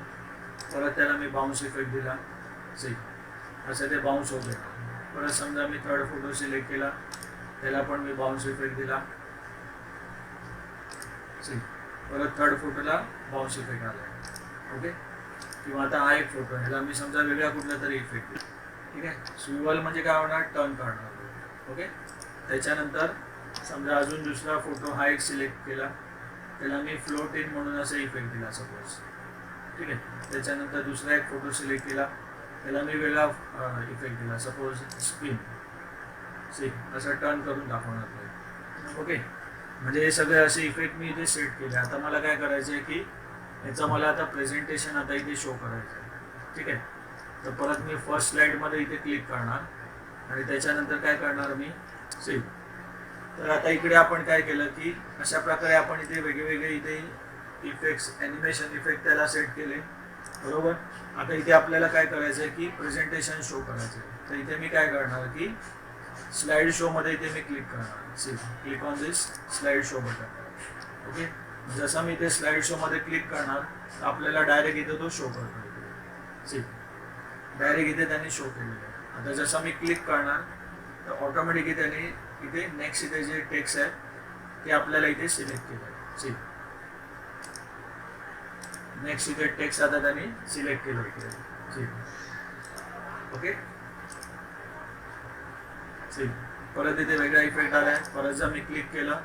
परत त्याला मी बाउन्स इफेक्ट दिला, असं ते बाउन्स होते. परत समजा मी थर्ड फोटो सिलेक्ट केला, त्याला पण मी बाउन्स इफेक्ट दिला, परत थर्ड फोटोला बाउन्स इफेक्ट आला. ओके. किंवा आता हा एक फोटो आहे, ह्याला मी समजा वेगळा कुठला तरी इफेक्ट दिला. ठीक आहे. स्विवल म्हणजे काय होणार, टर्न काढणार. ओके. त्याच्यानंतर समजा अजून दुसरा फोटो हा एक सिलेक्ट केला, त्याला मी फ्लोट इन म्हणून असं इफेक्ट दिला सपोज. ठीक आहे. त्याच्यानंतर दुसरा एक फोटो सिलेक्ट केला, त्याला मी वेगळा इफेक्ट दिला, सपोज स्पिन. असं टर्न करून दाखवणार नाही. ओके. म्हणजे हे सगळे असे इफेक्ट मी इथे सेट केले. आता मला काय करायचं आहे की याचं मला आता प्रेझेंटेशन आता इथे शो करायचं आहे. ठीक आहे. तर परत मी फर्स्ट स्लाईडमध्ये इथे क्लिक करणार आणि त्याच्यानंतर काय करणार मी, सेव्ह. तर आता इकडे आपण काय केलं की अशा प्रकारे आपण इथे वेगवेगळे इथे इफेक्ट्स, ॲनिमेशन इफेक्ट त्याला सेट केले. बरोबर. आता इथे आपल्याला काय करायचं आहे की प्रेझेंटेशन शो करायचं आहे. तर इथे मी काय करणार की स्लाइड शो मध्ये इथे मी क्लिक करणार. Click on this slide show button. Okay. जसं मी इथे स्लाइड शो मध्ये क्लिक करणार तर आपल्याला डायरेक्ट इथे तो शो करतो. डायरेक्ट इथे त्यांनी शो केलेलं आहे. आता जसं मी क्लिक करणार तर ऑटोमॅटिकली त्यांनी इथे नेक्स्ट इथे जे टेक्स्ट आहे ते आपल्याला इथे सिलेक्ट केलं आहे. नेक्स्ट इथे टेक्स्ट आता त्यांनी सिलेक्ट केलं इथे. ओके. परत इथे वेगळा इफेक्ट आला आहे. परत जर मी क्लिक केलं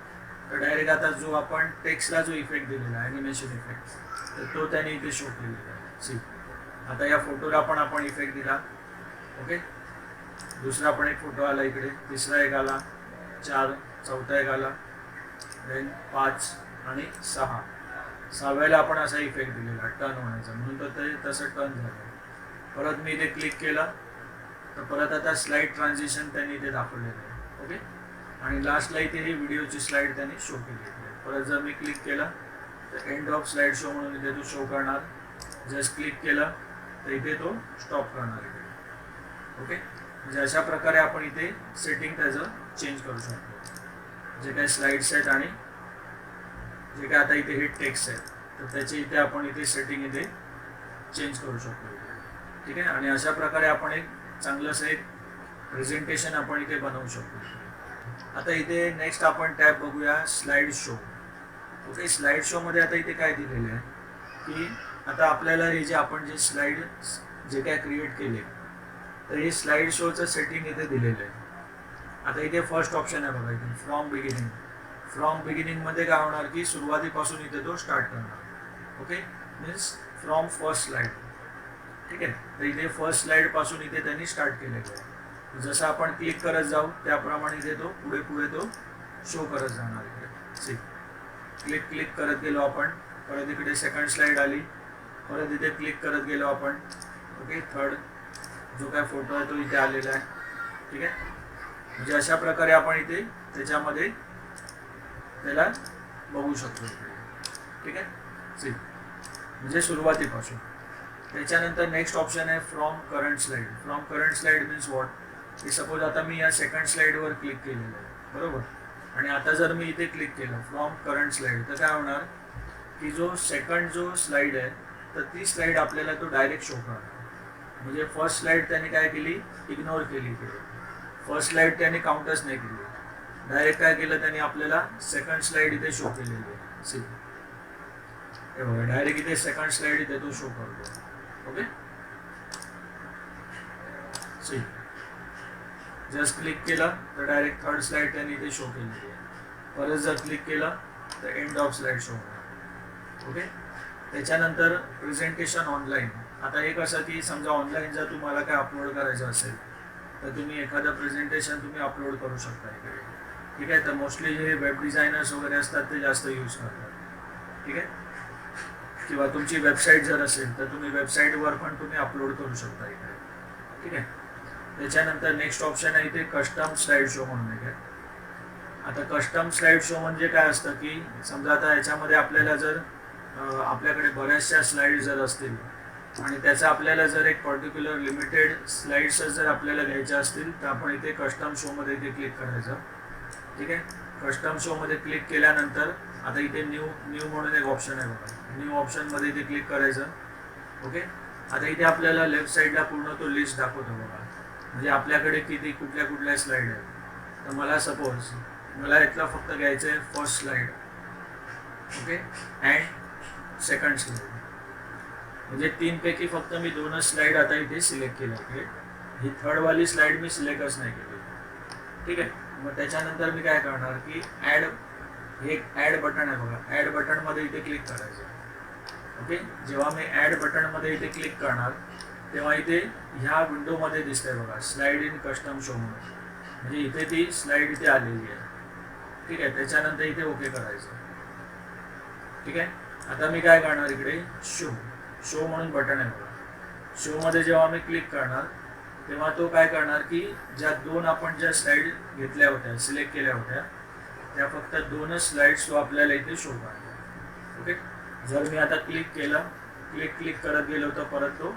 तर डायरेक्ट आता जो आपण टेक्स्टला जो इफेक्ट दिलेला आहे, ॲनिमेशन इफेक्ट, तर तो त्याने इथे शो केलेला आहे. आता या फोटोला पण आपण इफेक्ट दिला. ओके. दुसरा पण एक फोटो आला इकडे, तिसरा एक आला, 4, चौथा एक आला, देन 5 आणि 6. 6व्याला आपण असा इफेक्ट दिलेला टर्न होण्याचा, म्हणून तर ते तसं टर्न झालं. परत मी इथे क्लिक केला तर परत आता स्लाइड ट्रान्झिशन त्यांनी इथे दाखवलेलं आहे. ओके. आणि लास्टला इथे ही व्हिडिओची स्लाइड त्यांनी शो केली आहे. परत जर मी क्लिक केला तर एंड ऑफ स्लाइड शो म्हणून इथे तो शो करणार. जस्ट क्लिक केला तर इथे तो स्टॉप करणार इथे. ओके. म्हणजे अशा प्रकारे आपण इथे सेटिंग त्याचं चेंज करू शकतो. जे काही स्लाइड्स आहेत आणि जे काय आता इथे हे टेक्स्ट आहे तर त्याची इथे आपण इथे सेटिंग इथे चेंज करू शकतो. ठीक आहे. आणि अशा प्रकारे आपण एक चांगलंसं एक प्रेझेंटेशन आपण इथे बनवू शकतो. आता इथे नेक्स्ट आपण टॅब बघूया, slide show. Okay. Slide show मध्ये आता इथे काय दिलेलं आहे की आता आपल्याला हे जे आपण जे स्लाइड जे काय क्रिएट केले तर हे स्लाइड शोचं सेटिंग इथे दिलेलं आहे. आता इथे फर्स्ट ऑप्शन आहे बघा इथे, फ्रॉम बिगिनिंग. फ्रॉम बिगिनिंगमध्ये काय होणार की सुरुवातीपासून इथे तो स्टार्ट करणार. Okay. Means from first slide. ठीक आहे. तर इथे फर्स्ट स्लाइड पासून इथे त्यांनी स्टार्ट केलेलं आहे. जसं आपण क्लिक करत जाऊ त्याप्रमाणे इथे तो पुढे पुढे तो शो करत जाणार इकडे. क्लिक करत गेलो आपण, परत इकडे सेकंड स्लाइड आली, परत इथे क्लिक करत गेलो आपण. ओके. थर्ड जो काय फोटो आहे तो इथे आलेला आहे. ठीक आहे. म्हणजे अशा प्रकारे आपण इथे त्याच्यामध्ये त्याला बघू शकतो. ठीक आहे. म्हणजे सुरुवातीपासून. त्याच्यानंतर नेक्स्ट ऑप्शन आहे from current slide. From current slide means what की सपोज आता मी या सेकंड स्लाइडवर क्लिक केलेलं आहे. बरोबर. आणि आता जर मी इथे क्लिक केलं फ्रॉम करंट स्लाइड तर काय होणार की जो सेकंड जो स्लाइड आहे तर ती स्लाइड आपल्याला तो डायरेक्ट शो करणार. म्हणजे फर्स्ट स्लाइड त्याने काय केली, इग्नोर केली. फर्स्ट स्लाइड त्याने काउंटच नाही केली. डायरेक्ट काय केलं त्याने आपल्याला सेकंड स्लाइड इथे शो केलेली आहे. हे बघा डायरेक्ट इथे सेकंड स्लाइड इथे तो शो करतो. ओके. जस्ट क्लिक केलं तर डायरेक्ट थर्ड स्लाइड त्यांनी इथे शो केलेली आहे. परत जर क्लिक केलं तर एंड ऑफ स्लाइड शो होणार. ओके. त्याच्यानंतर प्रेझेंटेशन ऑनलाईन. आता एक असं की समजा ऑनलाईन जर तुम्हाला काय अपलोड करायचं असेल तर तुम्ही एखादं प्रेझेंटेशन तुम्ही अपलोड करू शकता इकडे. ठीक आहे. तर मोस्टली जे वेब डिझायनर्स वगैरे असतात ते जास्त यूज करतात. ठीक आहे. किंवा तुमची वेबसाईट जर असेल तर तुम्ही वेबसाईटवर पण तुम्ही अपलोड करू शकता इकडे. ठीक आहे. त्याच्यानंतर नेक्स्ट ऑप्शन आहे इथे कस्टम स्लाइड शो म्हणून आहे. आता कस्टम स्लाइड शो म्हणजे काय असतं की समजा आता याच्यामध्ये आपल्याला जर आपल्याकडे बऱ्याचशा स्लाइड जर असतील आणि त्याचा आपल्याला जर एक पर्टिक्युलर लिमिटेड स्लाइड्स जर आपल्याला घ्यायच्या असतील तर आपण इथे कस्टम शोमध्ये इथे क्लिक करायचं. ठीक आहे. कस्टम शो मध्ये क्लिक केल्यानंतर आता इथे न्यू न्यू म्हणून एक ऑप्शन आहे बघा, न्यू ऑप्शन मध्ये इथे क्लिक करायचं. ओके, आता इथे आपल्याला लेफ्ट साईडला पूर्ण तो लिस्ट दाखवतो बघा, म्हणजे आपल्याकडे किती कुठल्या कुठल्या स्लाईड आहेत. तर मला सपोज मला इथला फक्त घ्यायचं आहे first slide, okay, and second slide, म्हणजे 3 पैकी फक्त मी 2च स्लाईड आता इथे सिलेक्ट केलं. ओके, ही थर्डवाली स्लाईड मी सिलेक्टच नाही केली. ठीक आहे. मग त्याच्यानंतर मी काय करणार की ॲड, हे ॲड बटन आहे बघा, ॲड बटनमध्ये इथे क्लिक करायचं. ओके, जेव्हा मी ॲड बटनमध्ये इथे क्लिक करणार तेव्हा इथे ह्या विंडोमध्ये दिसतंय बघा स्लाईड इन कस्टम शो म्हणून, म्हणजे इथे ती स्लाईड इथे आलेली आहे. ठीक आहे. त्याच्यानंतर इथे ओके करायचं. ठीक आहे. आता मी काय करणार इकडे शो, शो म्हणून बटन आहे बघा, शोमध्ये जेव्हा मी क्लिक करणार तेव्हा तो काय करणार की ज्या 2 आपण ज्या स्लाईड घेतल्या होत्या सिलेक्ट केल्या होत्या त्या फक्त 2च स्लाईड्स तो आपल्याला इथे शो करणार. ओके, जर मी आता क्लिक केलं, क्लिक करत गेलो तर परत तो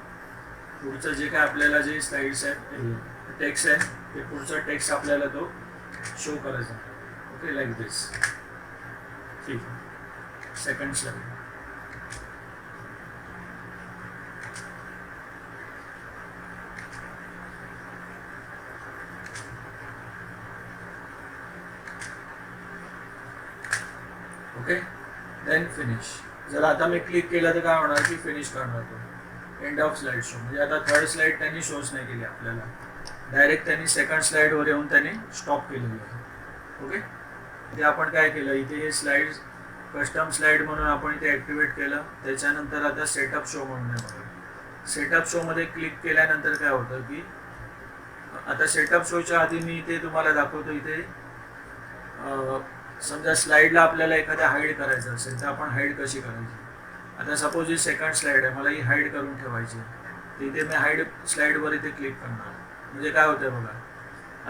पुढचं जे काय आपल्याला जे स्लाईड्स आहेत टेक्स्ट आहे ते पुढचं टेक्स्ट आपल्याला तो शो करायचा. Okay, like this. ठीक आहे. Second slide. Okay, then finish. जर आता मी क्लिक केलं तर काय होणार की फिनिश करणार तो, एंड ऑफ स्लाईड शो. म्हणजे आता थर्ड स्लाईड त्यांनी शोच नाही केली आपल्याला, डायरेक्ट त्यांनी सेकंड स्लाईडवर येऊन त्यांनी स्टॉप केलेलं आहे. ओके, इथे आपण काय केलं, इथे हे स्लाईड कस्टम स्लाईड म्हणून आपण इथे ॲक्टिवेट केलं. त्याच्यानंतर आता सेटअप शो म्हणून आहे बघा, सेटअप शोमध्ये क्लिक केल्यानंतर काय होतं की आता सेटअप शोच्या आधी मी इथे तुम्हाला दाखवतो, इथे समजा स्लाईडला आपल्याला एखाद्या हाईड करायचं असेल तर आपण हाईड कशी करायची. आता सपोज ही सेकंड स्लाईड आहे, मला ही हाईड करून ठेवायची, तर इथे मी हाईड स्लाईडवर इथे क्लिक करणार. म्हणजे काय होतंय बघा,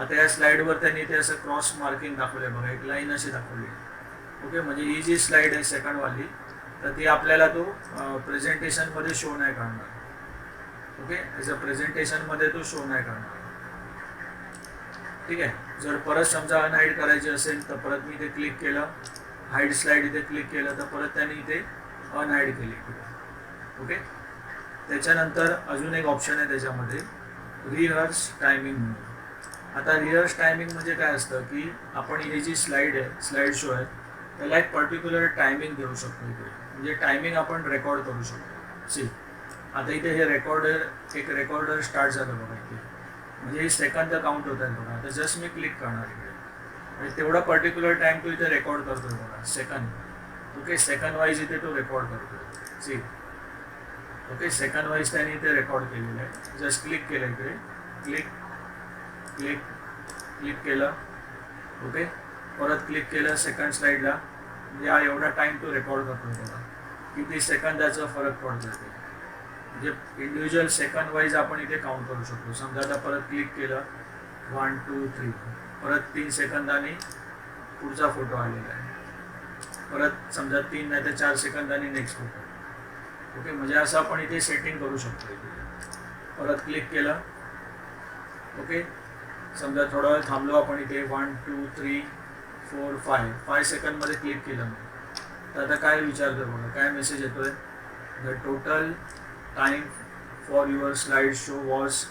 आता या स्लाईडवर त्यांनी इथे असं क्रॉस मार्किंग दाखवलं आहे बघा, एक लाईन अशी दाखवली. ओके, म्हणजे ही जी स्लाईड आहे सेकंडवाली तर ती आपल्याला तो प्रेझेंटेशनमध्ये शो नाही करणार. ओके, ॲज अ प्रेझेंटेशनमध्ये तो शो नाही करणार. ठीक आहे. जर परत समजा अनहाईड करायची असेल तर परत मी इथे क्लिक केलं, हाईड स्लाईड इथे क्लिक केलं तर परत त्यांनी इथे अनहाईड केली. ओके, त्याच्यानंतर अजून एक ऑप्शन आहे त्याच्यामध्ये रिहर्स टायमिंग म्हणून. आता रिहर्स टायमिंग म्हणजे काय असतं की आपण ही जी स्लाईड आहे, स्लाईड शो आहे, त्याला एक पर्टिक्युलर टायमिंग देऊ शकतो इथे, म्हणजे टायमिंग आपण रेकॉर्ड करू शकतो. सी, आता इथे हे एक रेकॉर्डर स्टार्ट झालं बघा इथे, म्हणजे सेकंद काउंट होत आहेत बघा. आता जस्ट मी क्लिक करणार इकडे, म्हणजे तेवढा पर्टिक्युलर टाइम तो इथे रेकॉर्ड करतोय बघा, सेकंद. ओके, सेकंड वाईज इथे तो रेकॉर्ड करतोय. सी, ओके, सेकंड वाईज त्याने इथे रेकॉर्ड केलेलं आहे. जस्ट क्लिक केलं इकडे, क्लिक क्लिक क्लिक केलं. ओके, परत क्लिक केलं सेकंड स्लाईडला, म्हणजे हा एवढा टाइम तो रेकॉर्ड करतोय बघा, किती सेकंदाचा फरक पडतोय ते. म्हणजे इंडिव्हिज्युअल सेकंड वाईज आपण इथे काउंट करू शकतो. समजा आता परत क्लिक केलं 1 2 3, परत 3 सेकंदांनी पुढचा फोटो आलेला आहे, परत समजा 3 नाही तर 4 सेकंदांनी नेक्स्ट फोटो. ओके, म्हणजे असं आपण इथे सेटिंग करू शकतो. परत क्लिक केलं. ओके, समजा थोडा वेळ थांबलो आपण इथे 1 2 3 4 5 सेकंदमध्ये क्लिक केलं मी, तर आता काय विचारतो बघा, काय मेसेज येतोय, the total time for your slide show was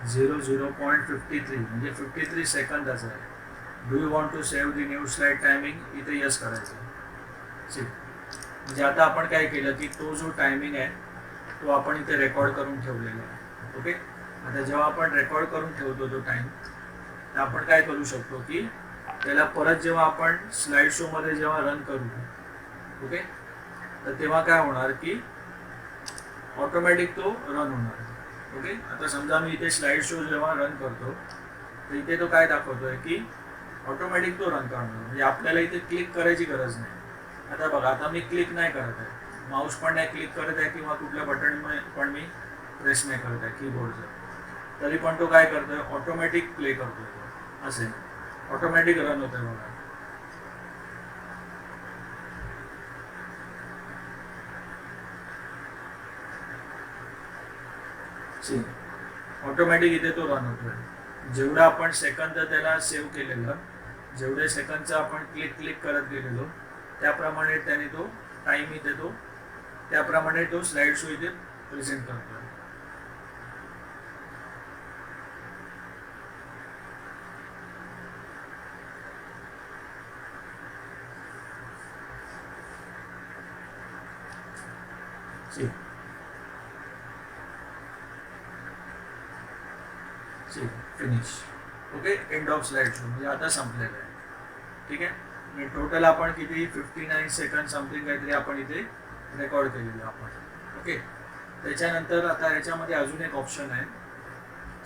00.53, म्हणजे 53 सेकंदाचा आहे. Do you want to save the new slide timing, इथे यस करायचं. म्हणजे आता आपण काय केलं की तो जो टायमिंग आहे तो आपण इथे रेकॉर्ड करून ठेवलेला आहे. ओके, आता जेव्हा आपण रेकॉर्ड करून ठेवतो तो टाइम, तर आपण काय करू शकतो की त्याला परत जेव्हा आपण स्लाइड शोमध्ये जेव्हा रन करू, ओके, तर तेव्हा काय होणार की ऑटोमॅटिक तो रन होणार. ओके, आता समजा मी इथे स्लाइड शो जेव्हा रन करतो तर इथे तो काय दाखवतोय की ऑटोमॅटिक तो रन करणार, म्हणजे आपल्याला इथे क्लिक करायची गरज नाही. आता बघा, आता मी क्लिक नाही करत आहे, माऊस पण नाही क्लिक करत आहे किंवा कुठल्या बटन पण मी प्रेस नाही करत आहे कीबोर्डचं, तरी पण तो काय करतोय, ऑटोमॅटिक प्ले करतोय तो, असे ऑटोमॅटिक रन होतोय बघा. ऑटोमॅटिक इथे तो रन होतोय. जेवढा आपण सेकंद त्याला सेव्ह केलेलं, जेवढे सेकंदचं आपण क्लिक करत गेलेलो त्याप्रमाणे त्याने तो टाइम इथे तो त्याप्रमाणे तो स्लाइड शो इथे प्रेझेंट करतो. Finish. Okay, end of slide show म्हणजे आता संपलेलं आहे. ठीक आहे, टोटल आपण किती 59 सेकंड समथिंग काहीतरी आपण इथे रेकॉर्ड केलेलं आपण. ओके, त्याच्यानंतर आता याच्यामध्ये अजून एक ऑप्शन आहे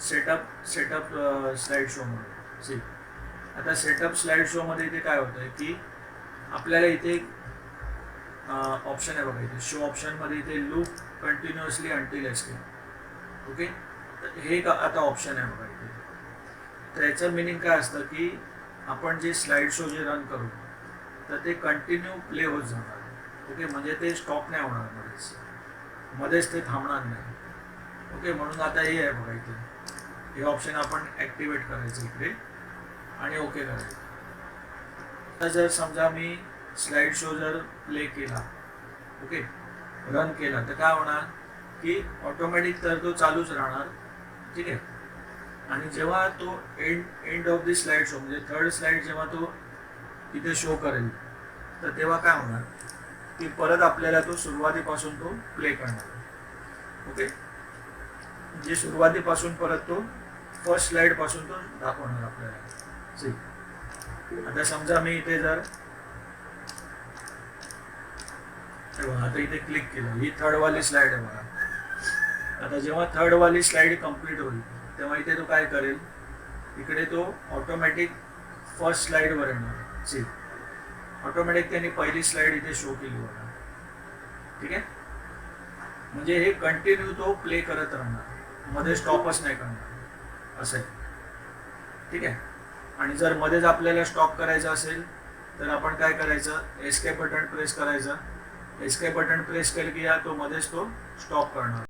सेटअप स्लाइड शो म्हणून. आता सेटअप स्लाइड शो मध्ये इथे काय होतं की आपल्याला इथे ऑप्शन आहे बघा इथे शो ऑप्शन मध्ये इथे loop continuously until escape. Okay, तर हे आता ऑप्शन आहे बघा इथे. तर याचं मिनिंग काय असतं की आपण जे स्लाइड शो जे रन करू तर ते कंटिन्यू प्ले होत जाणार. ओके, म्हणजे ते स्टॉप नाही होणार मध्येच ते थांबणार नाही. ओके, म्हणून आता हे आहे बघा इथे हे ऑप्शन आपण ॲक्टिवेट करायचं इकडे आणि ओके करायचं. आता जर समजा मी स्लाइड शो जर प्ले केला, ओके, रन केला तर काय होणार की ऑटोमॅटिक तर तो चालूच राहणार. ठीक आहे, आणि जेव्हा तो end of the slide show म्हणजे थर्ड स्लाइड जेव्हा तो तिथे शो करेल तर तेव्हा काय होणार की परत आपल्याला तो सुरुवातीपासून तो प्ले करणार. ओके, म्हणजे सुरुवातीपासून परत तो फर्स्ट स्लाइड पासून तो दाखवणार आपल्याला. आता समजा मी इथे जर आता इथे क्लिक केलं, ही थर्ड वाली स्लाइड आहे बघा. आता जेव्हा थर्ड वाली स्लाइड कंप्लीट होईल तेव्हा इथे तो काय करेल इकडे तो ऑटोमॅटिक फर्स्ट स्लाइडवर येणार. ऑटोमॅटिक त्यांनी पहिली स्लाइड इथे शो केली बघा. ठीक आहे, म्हणजे हे कंटिन्यू तो प्ले करत राहणार, मध्ये स्टॉपच नाही करणार असं आहे. ठीक आहे, आणि जर मध्येच आपल्याला स्टॉप करायचं असेल तर आपण काय करायचं एस्केप बटन प्रेस करायचं. एस्केप बटन प्रेस केलं की तो मध्येच तो स्टॉप करणार.